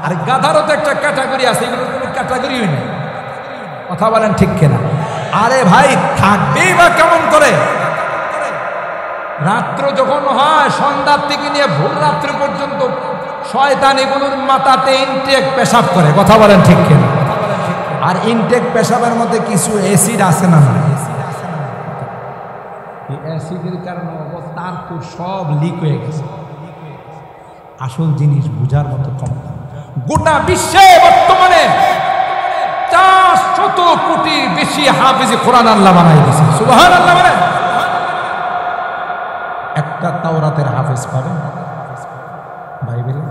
আর গাধারও তো একটা ক্যাটাগরি আছে, এগুলো কোনো ক্যাটাগরিই নেই। কথা বলেন ঠিক কিনা? আরে ভাই, থাকবেই বা কেমন করে? রাত্র যখন হয়, সন্ধ্যার থেকে নিয়ে ভোর রাত্রি পর্যন্ত শয়তান এগুলোর মাথাতে ইনটেক পেশাব করে। কথা বলেন ঠিক কিনা? আর ইনটেক পেশাবের মধ্যে কিছু অ্যাসিড আছে না? এই অ্যাসিডের কারণে তার তো সব লিক হয়ে গেছে। আসল জিনিস বোঝার মতো কম। গোটা বিশ্বে বর্তমানে 400 কোটি বেশি হাফেজে কোরআন আল্লাহ বানাই দিয়েছে। সুবহানাল্লাহ বলেন। একটা তাওরাতের হাফেজ পাবেন বাইবেলে?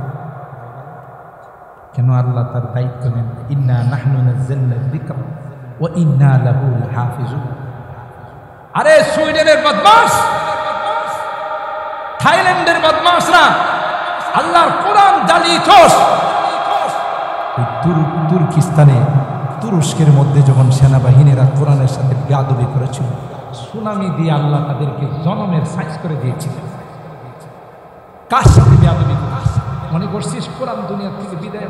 কেন আল্লাহ তার দায়িত্ব নেন, ইন্না নাহনু নাযালনা যিকরা ওয়া ইন্না লাহু লাহাফিজুন। আরে সুইডেনের বদমাশ, থাইল্যান্ডের বদমাশরা আল্লাহর কোরআন জ্বালিয়েছস। তুর্কিস্তানে তুরস্কের মধ্যে যখন সেনাবাহিনীরা কোরআনের সাথে বেয়াদবি করেছিল, সুনামি দিয়ে আল্লাহ তাদেরকে জনমের সাইজ করে দিয়েছিলেন। কার সাথে বেয়াদবি করেছিস? মনে করছিস কোরআন দুনিয়া থেকে বিদায়?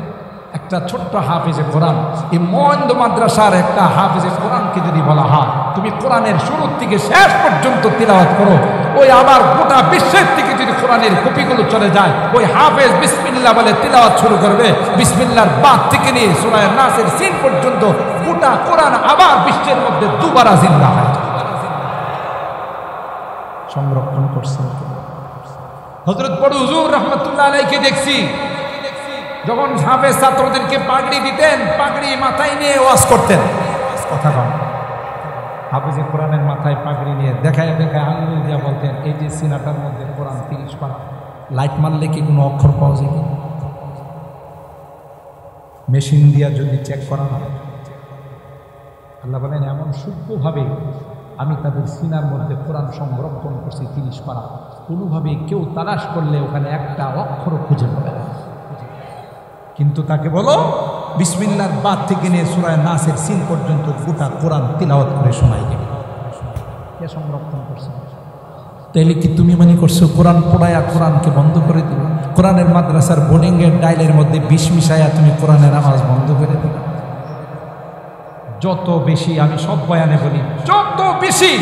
একটা ছোট্ট হাফেজে কোরআন, এই মহেন্দ্র মাদ্রাসার একটা হাফেজে কোরআনকে যদি বলা হয় তুমি কোরআনের শুরু থেকে শেষ পর্যন্ত তিলাওয়াত করো, ওই আবার গোটা বিশ্বের থেকে যদি কোরআনের কপিগুলো চলে যায়, ওই হাফেজ বিসমিল্লাহ বলে তিলাওয়াত শুরু করবে, বিসমিল্লাহর বাদ থেকে নিয়ে সূরা নাসের সিন পর্যন্ত গোটা কোরআন আবার বিশ্বের মধ্যে দুবার জিন্দা হয়। সংরক্ষণ করছেন হযরত বড় হুজুর রাহমাতুল্লাহ আলাইহি দেখছি, যখন হাফেজ ছাত্রদেরকে পাগড়ি দিতেন, পাগড়ি মাথায় নিয়ে ওয়াজ করতেন। কথা কম, হাফেজে কোরআনের মাথায় পাগড়ি নিয়ে দেখায় দেখায় আঙ্গুল দিয়া বলতেন, এই যে সিনাটার মধ্যে কোরআন 30 পারা, লাইট মারলে কি কোনো অক্ষর পাওয়া যায় কি? মেশিন দিয়া যদি চেক করা হয়, আল্লাহ বলেন এমন সূক্ষ্মভাবে আমি তাদের সিনার মধ্যে কোরআন সংরক্ষণ করছি 30 পারা, কোনোভাবে কেউ তালাশ করলে ওখানে একটা অক্ষর খুঁজে পাবে না। কিন্তু তাকে বলো বিসমিল্লাহর বাদ থেকে নিয়ে সূরা নাসের সিন পর্যন্ত গোটা কোরআন তিলাওয়াত করে শোনাই দেবে। কে সংরক্ষণ করছে? তাইলে কি তুমি মনে করছো কোরআন পড়ায়া কোরআনকে বন্ধ করে দিল? কোরআনের মাদ্রাসার বোর্ডিংয়ের ডাইলের মধ্যে বিষ মিশাইয়া তুমি কোরআনের আওয়াজ বন্ধ করে দিল? যত বেশি, আমি সব বয়ানে বলি, যত বেশি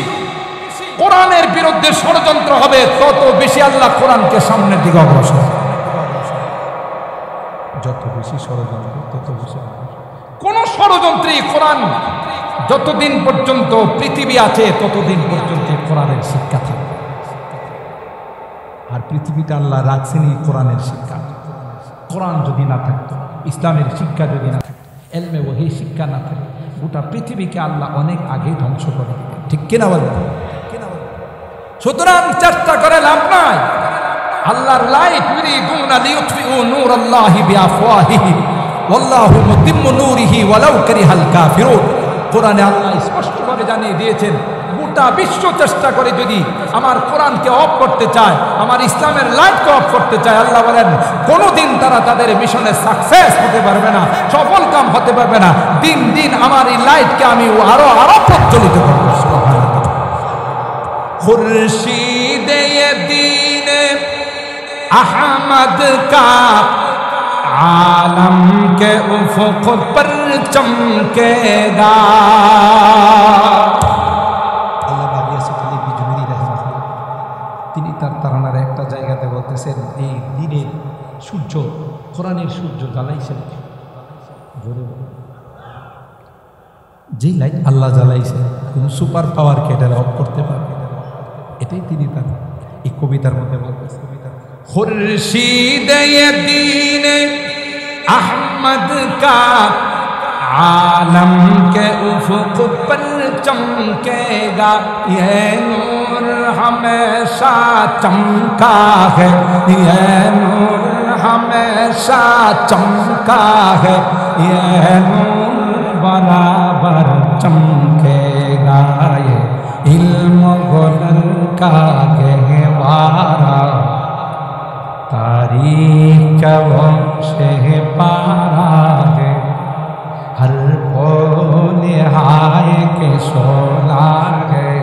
কোরআনের বিরুদ্ধে ষড়যন্ত্র হবে, তত বেশি আল্লাহ কোরআনকে সামনের দিকে অগ্রসর। যত বেশি ষড়যন্ত্র তত বেশি। কোন ষড়যন্ত্রী কোরআন যতদিন পর্যন্ত পৃথিবী আছে ততদিন পর্যন্ত কোরআনের শিক্ষা থাকবে। আর পৃথিবীতে আল্লাহ রাখছেনই কোরআনের শিক্ষা। কোরআন যদি না থাকতো, ইসলামের শিক্ষা যদি না থাকতো, এলমে ওহী শিক্ষা না থাকতো, গোটা পৃথিবীকে আল্লাহ অনেক আগে ধ্বংস করে দিতেন। ঠিক কিনা বলেন? সুতরাং চেষ্টা করে লাভ নাই। আল্লাহর লাইট ইউরিদুনা লিইউতফিউ নূরাল্লাহি বিআফওয়াহিহিম ওয়াল্লাহু মুতিম্মু নূরিহি ওয়ালাউ কারিহাল কাফিরুন। কোরআনে আল্লাহ স্পষ্টভাবে জানিয়ে দিয়েছেন, গোটা বিশ্ব চেষ্টা করে যদি আমার কোরআনকে অফ করতে চায়, আমার ইসলামের লাইটকে অফ করতে চায়, আল্লাহ বলেন কোনোদিন তারা তাদের মিশনে সাকসেস হতে পারবে না, সফল কাম হতে পারবে না। দিন দিন আমার এই লাইটকে আমি আরো প্রজ্বলিত করব। সুবহানাল্লাহ। খুরশিদে দ্বীন अहमद का आलम के उफ़क़ पर चमकेगा। তিনি তার তারানার একটা জায়গাতে বলতেছেন, এই দিনের সূর্য, কোরআনের সূর্য জ্বালাইছেন। যে লাইট আল্লাহ জ্বালাইছে, কোনো সুপার পাওয়ারকে এটা অফ করতে পারবে? এটাই তিনি তার এই কবিতার মধ্যে বলতেছেন। खुर्शीद दीन अहमद का आलम के उफ़क़ पर चमकेगा, ये नूर हमेशा चमका है, ये नूर हमेशा चमका है, ये नूर बराबर चमकेगा, ये इल्म गुलर का गहवारा तारीख वो से पारा है, हर बोल हाय के शोला है,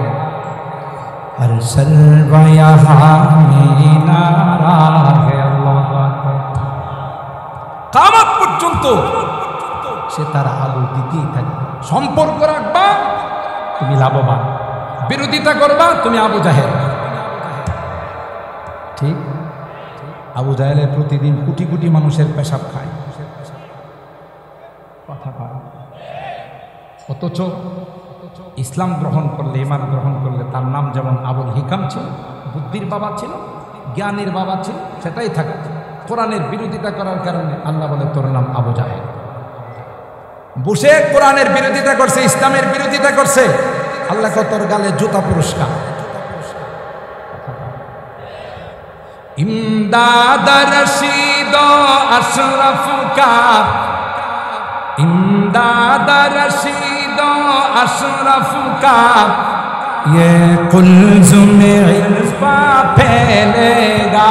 हर सर्व यहाँ नारा है। কায়ামত পর্যন্ত সে তার আলো দিতেই থাকবে। সম্পর্ক রাখবা তুমি লাভবান, বিরোধিতা করবা তুমি আবু জাহেল। ঠিক, আবু জাহেলের প্রতিদিন কোটি কোটি মানুষের পেশাব খায়, কথা পায়, অথচ ইসলাম গ্রহণ করলে, ঈমান গ্রহণ করলে তার নাম যেমন আবুল হিকাম ছিল, বুদ্ধির বাবা ছিল, জ্ঞানের বাবা ছিল, সেটাই থাকে। কোরআনের বিরোধিতা করার কারণে আল্লাহ বলে তোর নাম আবু জাহেল। বসে কোরআনের বিরোধিতা করছে, ইসলামের বিরোধিতা করছে, আল্লাহ তোর গালে জুতা পুরস্কার। ইমদাদ রশিদ আশরাফ का इमदाद रशीद अशरफ का ये कुल्जुम इल्फा फैलेगा।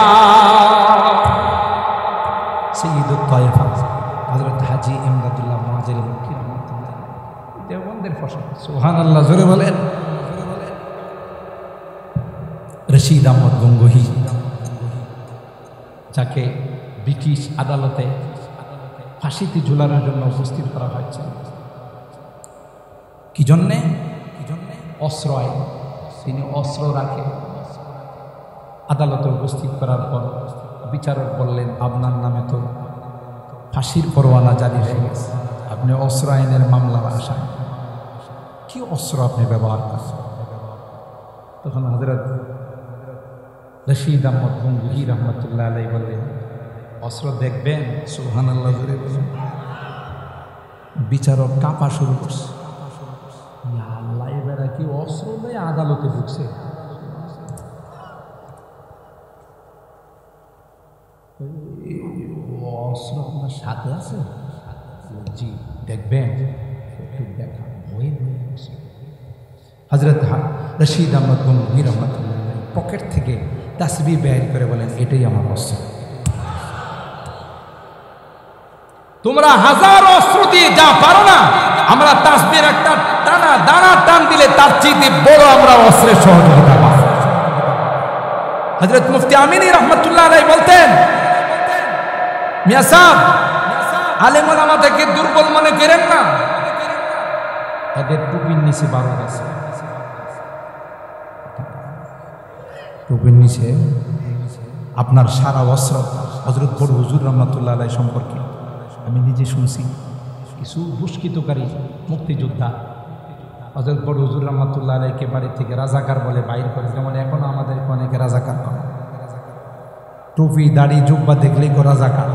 सय्यदुत ताइफा हजरत हाजी इमदादुल्लाह मुआज्जिल मक्की रहमতুল্লাহ দেওবন্দের ফসল। সুবহানাল্লাহ, জোরে বলেন। রশিদ আহমদ গঙ্গোহী, যাকে ব্রিটিশ আদালতে ফাঁসিতে ঝুলানোর জন্য উপস্থিত করা হয়েছে। কি জন্যে? অস্ত্র আইন। তিনি অস্ত্র রাখে। আদালতে উপস্থিত করার পর বিচারক বললেন, আপনার নামে তো ফাঁসির পরোয়ানা জারি হয়ে গেছে, আপনি অস্ত্র আইনের মামলার আসামি, কি অস্ত্র আপনি ব্যবহার করছেন? তখন হযরত রশিদ আহমদ গঙ্গোহী রহমতুল্লাহ আলাইহি বললেন, অস্ত্র দেখবেন? সুবহানাল্লাহ, জোরে বলেন। বিচারক কাঁপা শুরু করছে, আল্লাহ এবারে কি অস্ত্র নিয়ে আদালতে ঢুকছে? অস্ত্র আপনার সাথে আছে? জি, দেখবেন? দেখা হযরত রশিদ আহমদ গঙ্গোহী রহমতুল্লাহ পকেট থেকে তাসবিহ বের করে বলেন, এটাই আমার অস্ত্র। তোমরা হাজার অস্ত্র দিয়ে যা পারো না, আমরা তাসবিহের একটা টানা দানা টান দিলে তার চেয়ে বড় আমরা অস্ত্রের সহযোগিতা পাই। হযরত মুফতি আমিনী রহমতুল্লাহ আলাইহি বলতেন, মিয়া সাহেব, আলেম ওলামাদেরকে দুর্বল মনে করেন না, তাদের টুপির নিচে বারুদ আছে। টুপির নিচে আপনার সারা অস্ত্র। হযরত বড় হুজুর রহমতুল্লাহ আলাইহি সম্পর্কে আমি নিজে শুনছি, কিছু দুষ্কৃতকারী মুক্তিযোদ্ধা হযরত বড় হুজুর রহমতুল্লাহ আলাইহিকে বাড়ি থেকে রাজাকার বলে বাইর করে, যেমন এখনো আমাদের অনেকে রাজাকার করে। টুপি দাড়ি জুব্বা দেখলেই কো রাজাকার,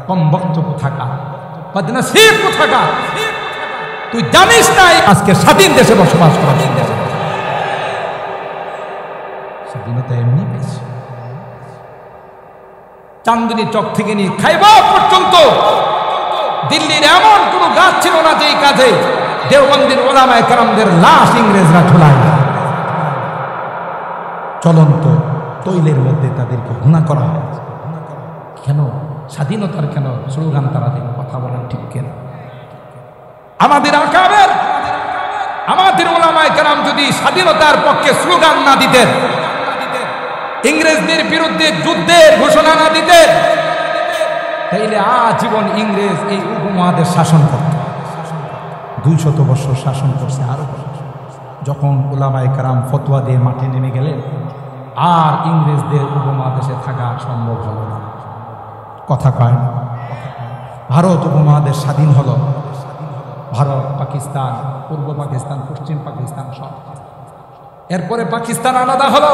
কম বক্তব্য থাকা, বদনসিব থাকা। তুই জানিস না আজকে স্বাধীন দেশে বসবাস করা, স্বাধীনতা এমনি পেয়েছে। চান্দনী চক থেকে নিয়ে খাইবা পর্যন্ত দিল্লির এমন কোন গাছ ছিল না যেই কাজে দেওবন্দির ওলামায়ে কেরামদের লাশ ইংরেজরা ঝুলায় না। চলন্ত তৈলের মধ্যে তাদেরকে ঘুণা করা হয়েছে। কেন? স্বাধীনতার কেন স্লোগান তারা দেন? কথা বলেন ঠিক কেন? আমাদের আকাবের, আমাদের ওলামায়ে কেরাম যদি স্বাধীনতার পক্ষে স্লোগান না দিতেন, ইংরেজদের বিরুদ্ধে যুদ্ধের ঘোষণা না দিতেন, তাইলে আজীবন ইংরেজ এই উপমহাদেশ শাসন করত। 200 বছর শাসন করছে। আরো যখন ওলামায়ে কেরাম ফতোয়া দিয়ে মাঠে নেমে গেলেন, আর ইংরেজদের উপমহাদেশে থাকা সম্ভব হলো না। কথা কয় না? ভারত উপমহাদেশ স্বাধীন হলো। ভারত, পাকিস্তান, পূর্ব পাকিস্তান, পশ্চিম পাকিস্তান সব। এরপরে পাকিস্তান আলাদা হলো।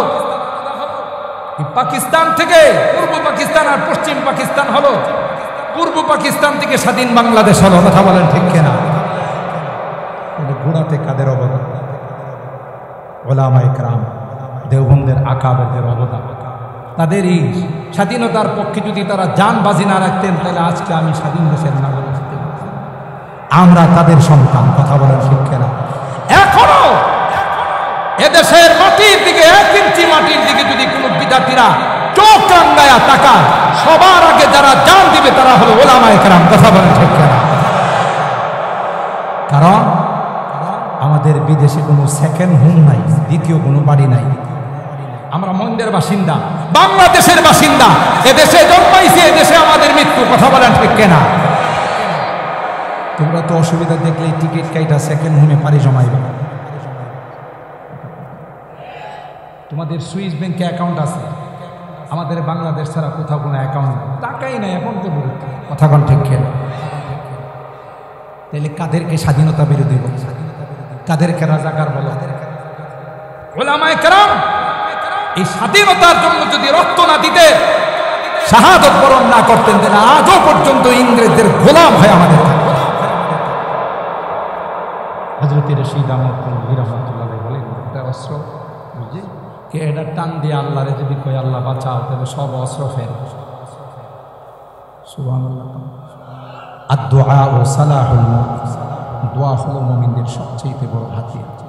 পাকিস্তান থেকে পূর্ব পাকিস্তান আর পশ্চিম পাকিস্তান হলো। পূর্ব পাকিস্তান থেকে স্বাধীন বাংলাদেশ হলো। কথা বলেন ঠিক কিনা? গোড়াতে কাদের অবদান? ওলামায়ে কেরাম, দেওবন্দের আকাবেরদের অবদান। তাদেরই স্বাধীনতার পক্ষে যদি তারা জান বাজি না রাখতেন, তাহলে আজকে আমি স্বাধীন দেশের নাগরিক হতে পারতাম। আমরা তাদের সন্তান। কথা বলেন ঠিক কিনা? এখনো এদেশের মাটির দিকে, 1 ইঞ্চি মাটির দিকে যদি কোনো বিদ্যার্থীরা চোখ রাঙায়া তাকায়, সবার আগে যারা জান দিবে তারা হলো ওলামায়ে কেরাম। কথা বলেন ঠিক কিনা? কারণ আমাদের বিদেশে কোনো সেকেন্ড হোম নাই, দ্বিতীয় কোনো বাড়ি নাই। আমরা মন্দিরের বাসিন্দা, বাংলাদেশের বাসিন্দা। এদেশে জন্মাইছে, এদেশে আমাদের মৃত্যু। কথা বলেন ঠিক কিনা? তোমরা তো অসুবিধা দেখলেই টিকিট কাইটা সেকেন্ড হোমে পারি জমাইবে। তোমাদের সুইস ব্যাংকে অ্যাকাউন্ট আছে, আমাদের বাংলাদেশ ছাড়া কোথাও কোনো অ্যাকাউন্ট নেই, টাকাই নাই। এখন তো কথা বলেন ঠিক কিনা? তাহলে কাদেরকে স্বাধীনতা বিরোধী বল? কাদেরকে রাজাকার বলো? ওলামায়ে কেরাম এই স্বাধীনতার জন্য যদি রক্ত না দিতে, শাহাদত বরণ না করতেন, তাহলে আজও পর্যন্ত ইংরেজদের গোলাম হয়ে আমাদের থাকতো। হযরত রশিদ আহমদ গঙ্গোহী রাহমাতুল্লাহ আলাইহি বলেন, এটা অস্ত্র বুঝলি কে? এটা টান দিয়ে আল্লাহরে যদি কই আল্লাহ বাঁচাও, তাহলে সব অস্ত্র ফের। সুবহানাল্লাহ। আর দোয়া ও সালাহুল মুমিন, দোয়া হলো মুমিনদের সবচেয়ে বড় হাতিয়ার।